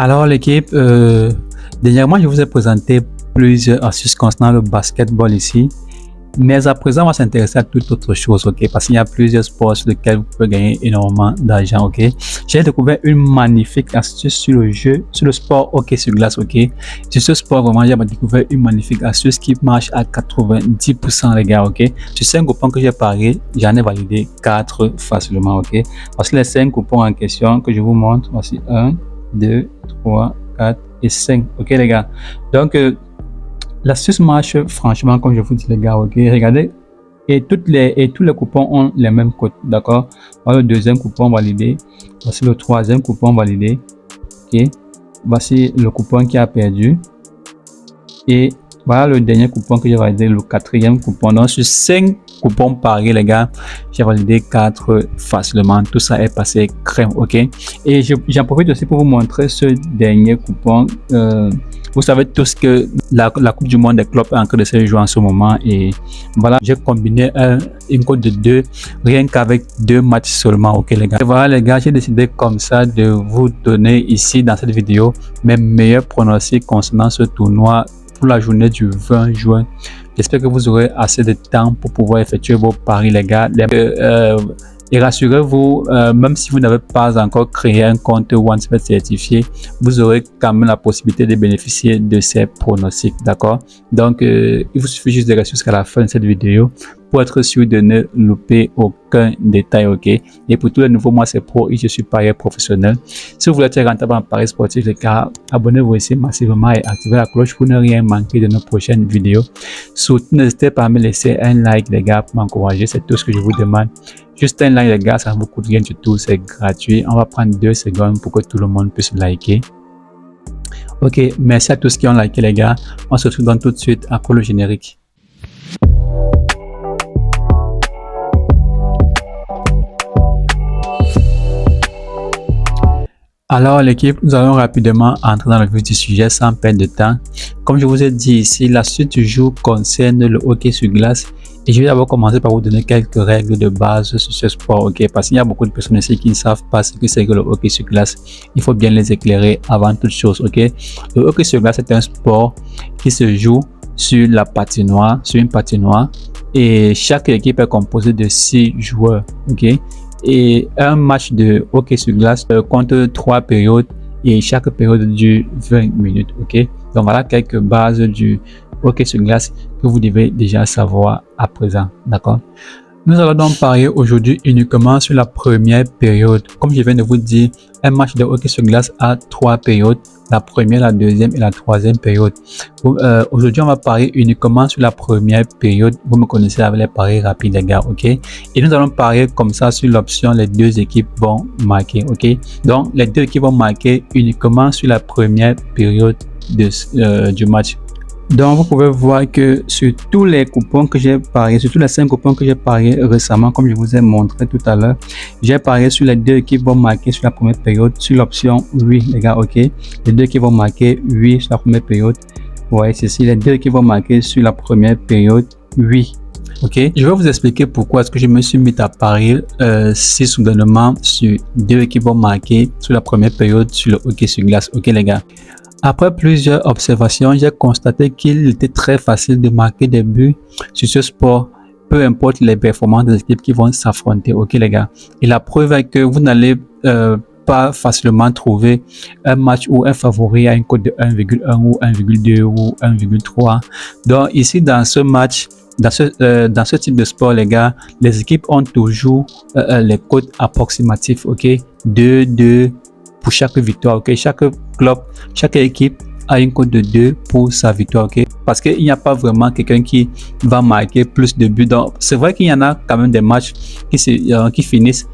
Alors l'équipe, dernièrement je vous ai présenté plusieurs astuces concernant le basketball ici, mais à présent on va s'intéresser à toute autre chose, ok? Parce qu'il y a plusieurs sports sur lesquels vous pouvez gagner énormément d'argent, ok? J'ai découvert une magnifique astuce sur le sport hockey sur glace, ok? Sur ce sport vraiment j'ai découvert une magnifique astuce qui marche à 90% les gars, ok? Sur 5 coupons que j'ai parié, j'en ai validé 4 facilement, ok? Parce que les 5 coupons en question que je vous montre, voici 1, 2, 3, 4 et 5, ok les gars? Donc l'astuce marche franchement comme je vous dis les gars, ok? Regardez, et tous les coupons ont les mêmes codes, d'accord? Voilà le deuxième coupon validé, voici le troisième coupon validé, ok? Voici le coupon qui a perdu et voilà le dernier coupon que j'ai validé, le quatrième coupon. Donc sur 5 coupons pariés les gars, j'ai validé 4 facilement. Tout ça est passé crème, ok? Et j'en profite aussi pour vous montrer ce dernier coupon. Vous savez tous que la Coupe du Monde des clubs est en train de se jouer en ce moment et voilà, j'ai combiné une cote de 2 rien qu'avec 2 matchs seulement, ok les gars? Et voilà les gars, j'ai décidé comme ça de vous donner ici dans cette vidéo mes meilleurs pronostics concernant ce tournoi pour la journée du 20 juin. J'espère que vous aurez assez de temps pour pouvoir effectuer vos paris les gars. Et rassurez-vous, même si vous n'avez pas encore créé un compte OneSbet certifié, vous aurez quand même la possibilité de bénéficier de ces pronostics, d'accord? Donc, il vous suffit juste de rester jusqu'à la fin de cette vidéo pour être sûr de ne louper aucun détail, ok? Et pour tous les nouveaux, moi c'est Pro et je suis parieur professionnel. Si vous voulez être rentable en paris sportif, les gars, abonnez-vous ici massivement et activez la cloche pour ne rien manquer de nos prochaines vidéos. Surtout, n'hésitez pas à me laisser un like, les gars, pour m'encourager. C'est tout ce que je vous demande. Juste un like, les gars, ça ne vous coûte rien du tout, c'est gratuit. On va prendre 2 secondes pour que tout le monde puisse liker. Ok, merci à tous qui ont liké, les gars. On se retrouve tout de suite après le générique. Alors l'équipe, nous allons rapidement entrer dans le vif du sujet sans perdre de temps. Comme je vous ai dit ici, la suite du jour concerne le hockey sur glace et je vais d'abord commencer par vous donner quelques règles de base sur ce sport, ok? Parce qu'il y a beaucoup de personnes ici qui ne savent pas ce que c'est que le hockey sur glace. Il faut bien les éclairer avant toute chose, ok? Le hockey sur glace est un sport qui se joue sur la patinoire, sur une patinoire et chaque équipe est composée de 6 joueurs, ok? Et un match de hockey sur glace compte 3 périodes et chaque période dure 20 minutes, ok? Donc voilà quelques bases du hockey sur glace que vous devez déjà savoir à présent, d'accord? Nous allons donc parler aujourd'hui uniquement sur la première période. Comme je viens de vous dire, un match de hockey sur glace a 3 périodes, la première, la deuxième et la troisième période. Aujourd'hui, on va parler uniquement sur la première période. Vous me connaissez avec les paris rapides, les gars, ok? Et nous allons parler comme ça sur l'option les deux équipes vont marquer, ok? Donc, les deux équipes vont marquer uniquement sur la première période du match. Donc, vous pouvez voir que sur tous les coupons que j'ai parié, sur tous les 5 coupons que j'ai parié récemment, comme je vous ai montré tout à l'heure, j'ai parié sur les deux équipes vont marquer sur la première période, sur l'option 8, les gars, ok? Les deux équipes vont marquer 8 sur la première période. Vous voyez ceci, les deux équipes vont marquer sur la première période 8. Ok, je vais vous expliquer pourquoi est-ce que je me suis mis à parier si soudainement sur deux équipes vont marquer sur la première période sur le hockey sur glace, ok les gars? Après plusieurs observations, j'ai constaté qu'il était très facile de marquer des buts sur ce sport, peu importe les performances des équipes qui vont s'affronter, ok les gars. Et la preuve est que vous n'allez pas facilement trouver un match ou un favori à une cote de 1,1 ou 1,2 ou 1,3. Donc ici dans ce match, dans ce type de sport les gars, les équipes ont toujours les cotes approximatives, ok, 2 pour chaque victoire, ok? Chaque club, chaque équipe a une cote de 2 pour sa victoire, ok? Parce qu'il n'y a pas vraiment quelqu'un qui va marquer plus de buts. Donc, c'est vrai qu'il y en a quand même des matchs qui finissent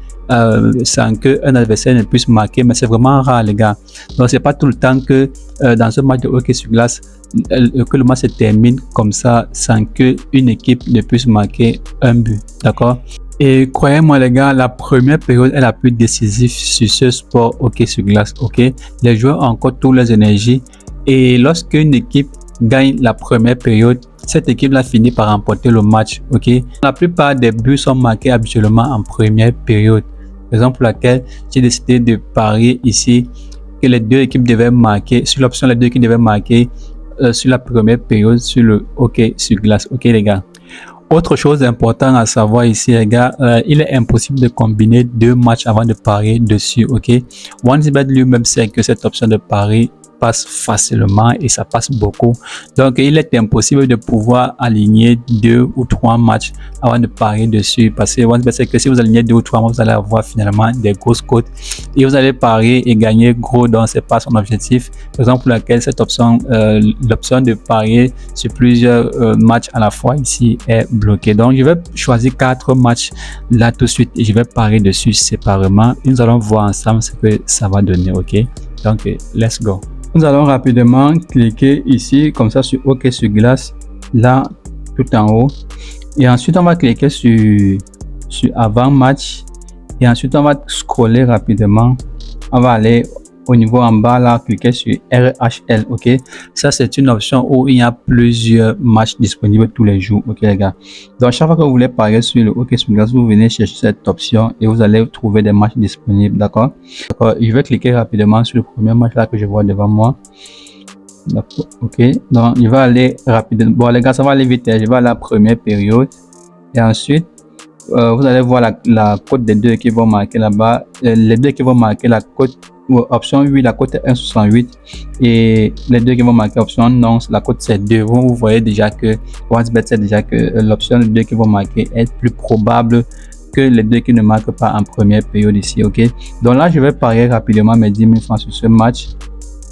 sans qu'un adversaire ne puisse marquer, mais c'est vraiment rare, les gars. Donc, c'est pas tout le temps que dans ce match de hockey sur glace, que le match se termine comme ça sans qu'une équipe ne puisse marquer un but, d'accord? Et croyez-moi les gars, la première période est la plus décisive sur ce sport hockey sur glace, ok? Les joueurs ont encore toutes les énergies et lorsqu'une équipe gagne la première période, cette équipe-là finit par remporter le match, ok? La plupart des buts sont marqués habituellement en première période. Raison pour laquelle j'ai décidé de parier ici que les deux équipes devaient marquer, sur l'option les deux équipes devaient marquer sur la première période sur le hockey sur glace. Ok les gars. Autre chose importante à savoir ici les gars, il est impossible de combiner deux matchs avant de parier dessus. Ok. OneXBet lui-même sait que cette option de pari passe facilement et ça passe beaucoup. Donc, il est impossible de pouvoir aligner 2 ou 3 matchs avant de parier dessus parce que OneXBet sait que si vous alignez 2 ou 3 matchs, vous allez avoir finalement des grosses cotes et vous allez parier et gagner gros, donc c'est pas son objectif. Raison pour laquelle cette option, l'option de parier sur plusieurs matchs à la fois ici est bloquée. Donc, je vais choisir 4 matchs là tout de suite et je vais parier dessus séparément. Et nous allons voir ensemble ce que ça va donner. Ok, donc let's go. Nous allons rapidement cliquer ici comme ça sur OK sur glace, là tout en haut, et ensuite on va cliquer sur avant match et ensuite on va scroller rapidement, on va aller au niveau en bas là, cliquer sur RHL. Ok, ça c'est une option où il y a plusieurs matchs disponibles tous les jours. Ok les gars, donc chaque fois que vous voulez parier sur le hockey sur glace, vous venez chercher cette option et vous allez trouver des matchs disponibles. D'accord, je vais cliquer rapidement sur le premier match là que je vois devant moi. Ok, donc je vais aller rapidement. Bon les gars, ça va aller vite, je vais à la première période et ensuite vous allez voir la cote des deux qui vont marquer là-bas. Les deux qui vont marquer la cote option 8, la cote est 1,68 et les deux qui vont marquer option non, la cote c'est 2. Vous voyez déjà que OneXBet sait déjà que l'option 2 qui vont marquer est plus probable que les deux qui ne marquent pas en première période ici. Ok, donc là je vais parier rapidement mes 10 000 francs sur ce match,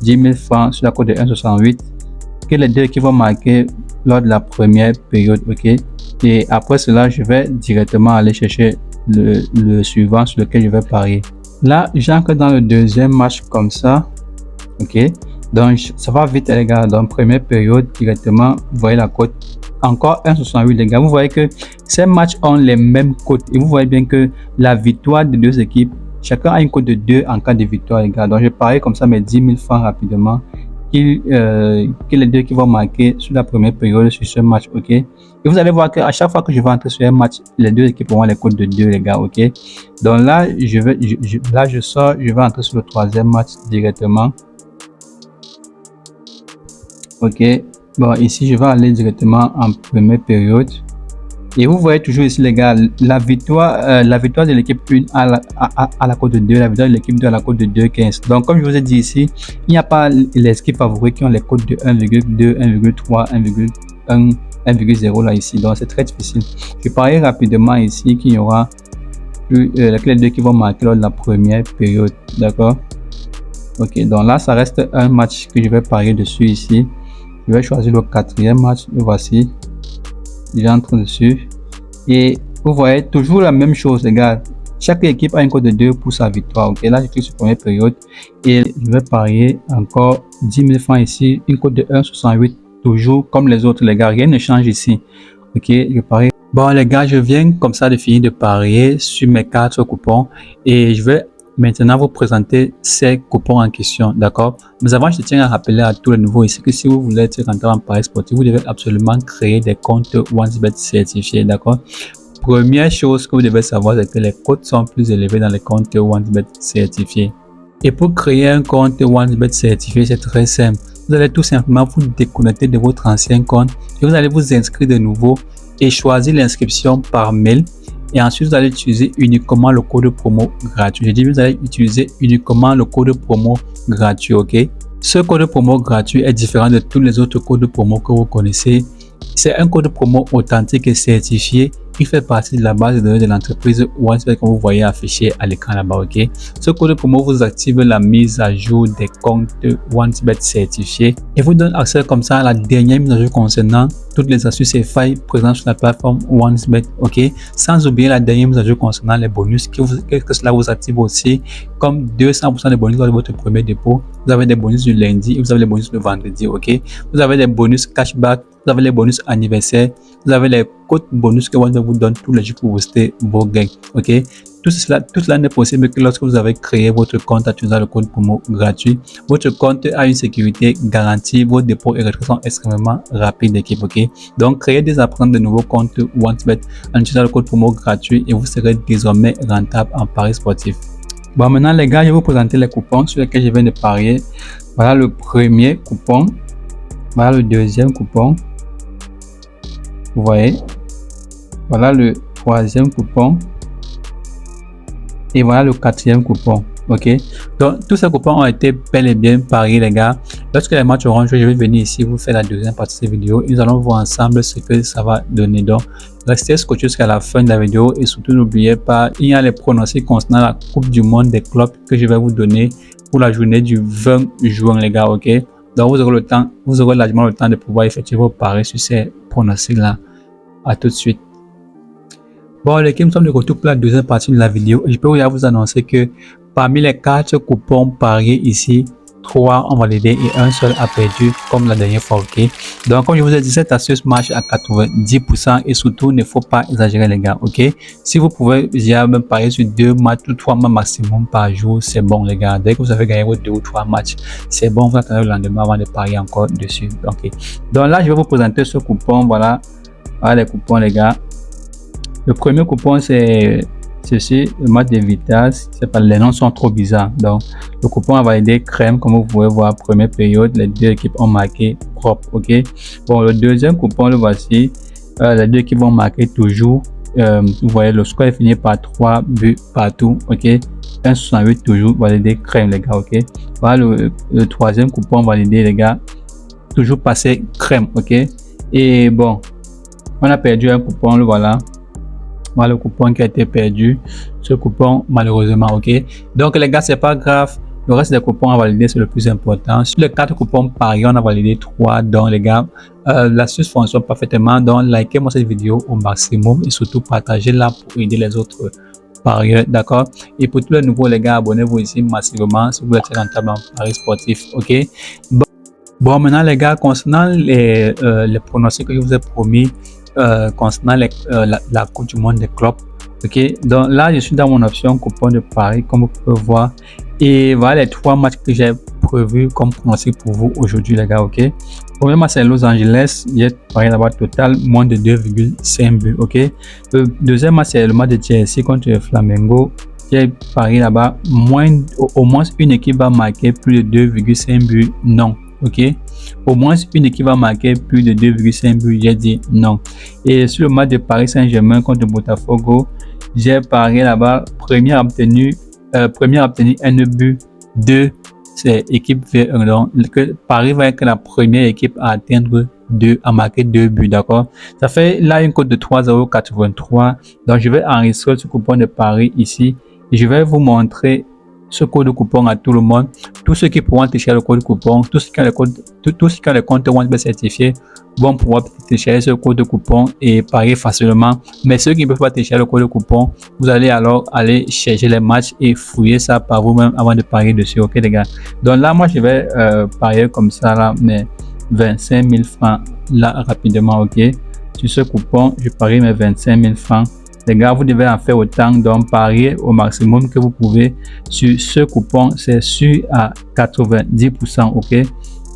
10 000 francs sur la cote de 1,68 que les deux qui vont marquer lors de la première période. Ok, et après cela je vais directement aller chercher le suivant sur lequel je vais parier. Là j'entre dans le deuxième match comme ça. Ok, donc ça va vite les gars. Dans la première période directement, vous voyez la cote encore 1,68 les gars. Vous voyez que ces matchs ont les mêmes cotes et vous voyez bien que la victoire des deux équipes, chacun a une cote de 2 en cas de victoire les gars. Donc je parie comme ça mes 10 000 francs rapidement que les deux qui vont marquer sur la première période sur ce match. Ok, et vous allez voir qu'à chaque fois que je vais entrer sur un match, les deux équipes auront les cotes de 2 les gars. Ok, donc là je sors, je vais entrer sur le troisième match directement. Ok, bon ici je vais aller directement en première période et vous voyez toujours ici les gars la victoire de l'équipe 1 à la cote de 2, la victoire de l'équipe 2 à la cote de 2,15. donc comme je vous ai dit ici, il n'y a pas les équipes favoris qui ont les cotes de 1,2, 1,3, 1,1, 1,0 là ici, donc c'est très difficile. Je parie rapidement ici qu'il y aura les deux qui vont marquer lors de la première période. D'accord, ok, donc là ça reste un match que je vais parier dessus ici. Je vais choisir le quatrième match, le voici, j'entre dessus et vous voyez toujours la même chose les gars, chaque équipe a une cote de 2 pour sa victoire. Ok, là je clique sur première période et je vais parier encore 10 000 francs ici, une cote de 1,68, toujours comme les autres les gars, rien ne change ici. Ok, je parie. Bon les gars, je viens comme ça de finir de parier sur mes 4 coupons et je vais maintenant vous présenter ces coupons en question. D'accord, mais avant je tiens à rappeler à tous les nouveaux ici que si vous voulez être rentré en paris sportif, vous devez absolument créer des comptes OneXBet certifiés. D'accord, première chose que vous devez savoir, c'est que les cotes sont plus élevées dans les comptes OneXBet certifiés. Et pour créer un compte OneXBet certifié, c'est très simple. Vous allez tout simplement vous déconnecter de votre ancien compte et vous allez vous inscrire de nouveau et choisir l'inscription par mail. Et ensuite, vous allez utiliser uniquement le code promo gratuit. Je dis, vous allez utiliser uniquement le code promo gratuit. Ok, ce code promo gratuit est différent de tous les autres codes promo que vous connaissez. C'est un code promo authentique et certifié. Il fait partie de la base de données de l'entreprise OneXBet que vous voyez affiché à l'écran là-bas. Ok, ce code promo vous active la mise à jour des comptes OneXBet certifiés et vous donne accès comme ça à la dernière mise à jour concernant toutes les astuces et failles présentes sur la plateforme OneXBet. Ok, sans oublier la dernière mise à jour concernant les bonus que cela vous active aussi, comme 200% de bonus lors de votre premier dépôt. Vous avez des bonus du lundi et vous avez les bonus le vendredi. Ok, vous avez des bonus cashback, vous avez les bonus anniversaire, vous avez les codes bonus que OneXBet vous donne tous les jours pour booster vos gains. Ok, tout cela n'est possible que lorsque vous avez créé votre compte en utilisant le code promo gratuit. Votre compte a une sécurité garantie, vos dépôts et retraits sont extrêmement rapides d'équipe. Ok, donc créez dès à présent de nouveaux comptes OneXBet en utilisant le code promo gratuit et vous serez désormais rentable en paris sportif. Bon, maintenant les gars, je vais vous présenter les coupons sur lesquels je viens de parier. Voilà le premier coupon. Voilà le deuxième coupon. Vous voyez. Voilà le troisième coupon. Et voilà le quatrième coupon. Ok, donc tous ces coupons ont été bel et bien pariés les gars. Lorsque les matchs auront joué, je vais venir ici vous faire la deuxième partie de cette vidéo et nous allons voir ensemble ce que ça va donner. Donc restez scotchés jusqu'à la fin de la vidéo et surtout n'oubliez pas, il y a les pronostics concernant la Coupe du Monde des clubs que je vais vous donner pour la journée du 20 juin les gars. Ok, donc vous aurez le temps, vous aurez largement le temps de pouvoir effectuer vos paris sur ces pronostics là. À tout de suite. Bon les gars, nous sommes de retour pour la deuxième partie de la vidéo et je peux vous annoncer que parmi les 4 coupons pariés ici, 3 ont validé et un seul a perdu comme la dernière fois. Ok, donc comme je vous ai dit, cette astuce marche à 90% et surtout ne faut pas exagérer les gars. Ok, si vous pouvez même parier sur 2 matchs ou 3 matchs maximum par jour, c'est bon les gars. Dès que vous avez gagné vos 2 ou 3 matchs, c'est bon, vous attendez le lendemain avant de parier encore dessus. Ok, donc là je vais vous présenter ce coupon. Voilà les coupons les gars. Le premier coupon c'est ceci, le match de vitesse. Les noms sont trop bizarres. Donc le coupon a validé crème, comme vous pouvez voir, première période, les deux équipes ont marqué propre. Ok, bon le deuxième coupon le voici. Les deux équipes vont marquer toujours. Vous voyez le score est fini par 3 buts partout. Ok, 1,68 toujours validé crème les gars. Ok, voilà le troisième coupon validé les gars, toujours passé crème. Ok, et bon on a perdu un coupon, le voilà. Voilà le coupon qui a été perdu, ce coupon malheureusement. Ok, donc les gars, c'est pas grave, le reste des coupons à valider c'est le plus important. Sur les 4 coupons pariés, on a validé 3. Donc les gars, l'astuce fonctionne parfaitement. Donc likez moi cette vidéo au maximum et surtout partagez-la pour aider les autres parieurs, d'accord. Et pour tous les nouveaux les gars, abonnez-vous ici massivement si vous êtes rentable en paris sportif. Ok, bon maintenant les gars, concernant les pronostics que je vous ai promis concernant la Coupe du Monde des clubs. Ok, donc là je suis dans mon option coupon de pari comme vous pouvez voir et voilà les 3 matchs que j'ai prévus comme pronostic pour vous aujourd'hui les gars. Ok, premier match c'est Los Angeles, j'ai parié là-bas total moins de 2,5 buts. Ok, le deuxième match c'est le match de Chelsea contre Flamengo, j'ai parié là-bas au moins une équipe va marquer plus de 2,5 buts. Non. Ok, au moins une équipe va marquer plus de 2,5 buts, j'ai dit non. Et sur le match de Paris Saint-Germain contre Botafogo, j'ai parié là-bas, premier a obtenu un but, 2 c'est équipe V1. Donc Paris va être la première équipe à atteindre 2, à marquer 2 buts, d'accord. Ça fait là une cote de 3,83 €. Donc je vais enregistrer ce coupon de Paris ici et je vais vous montrer ce code de coupon à tout le monde. Tous ceux qui pourront télécharger le code de coupon, tous ceux qui ont les comptes OneBet certifiés vont pouvoir télécharger ce code de coupon et parier facilement. Mais ceux qui ne peuvent pas télécharger le code de coupon, vous allez alors aller chercher les matchs et fouiller ça par vous-même avant de parier dessus. Ok les gars, donc là moi je vais parier comme ça là, mais 25 000 francs là rapidement. Ok, sur ce coupon je parie mes 25 000 francs. Les gars, vous devez en faire autant, donc parier au maximum que vous pouvez sur ce coupon, c'est sûr à 90%. Ok,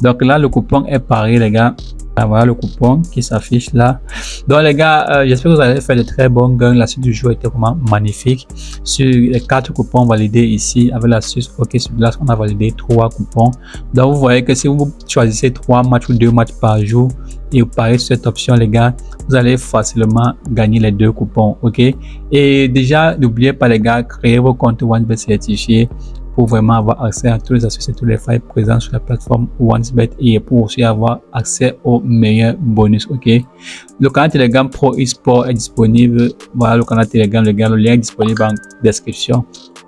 donc là le coupon est parié les gars. Voilà le coupon qui s'affiche là. Donc les gars, j'espère que vous allez faire de très bons gains. La suite du jour était vraiment magnifique. Sur les 4 coupons validés ici avec l'astuce OK sur glace, on a validé 3 coupons. Donc vous voyez que si vous choisissez 3 matchs ou 2 matchs par jour et vous pariez sur cette option les gars, vous allez facilement gagner les 2 coupons. Ok, et déjà n'oubliez pas les gars, créez vos comptes OneBet certifiés pour vraiment avoir accès à tous les astuces et tous les failles présents sur la plateforme OneBet et pour aussi avoir accès aux meilleurs bonus. Ok, le canal Telegram Pro eSport est disponible. Voilà le canal Telegram les gars, le lien est disponible en description.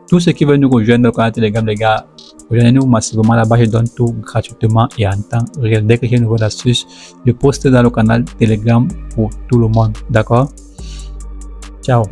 Tous ceux qui veulent nous rejoindre le canal Telegram les gars, rejoignez-nous massivement là-bas. Je donne tout gratuitement et en temps réel. Dès que j'ai une nouvelle astuce, je poste dans le canal Telegram pour tout le monde. D'accord, ciao.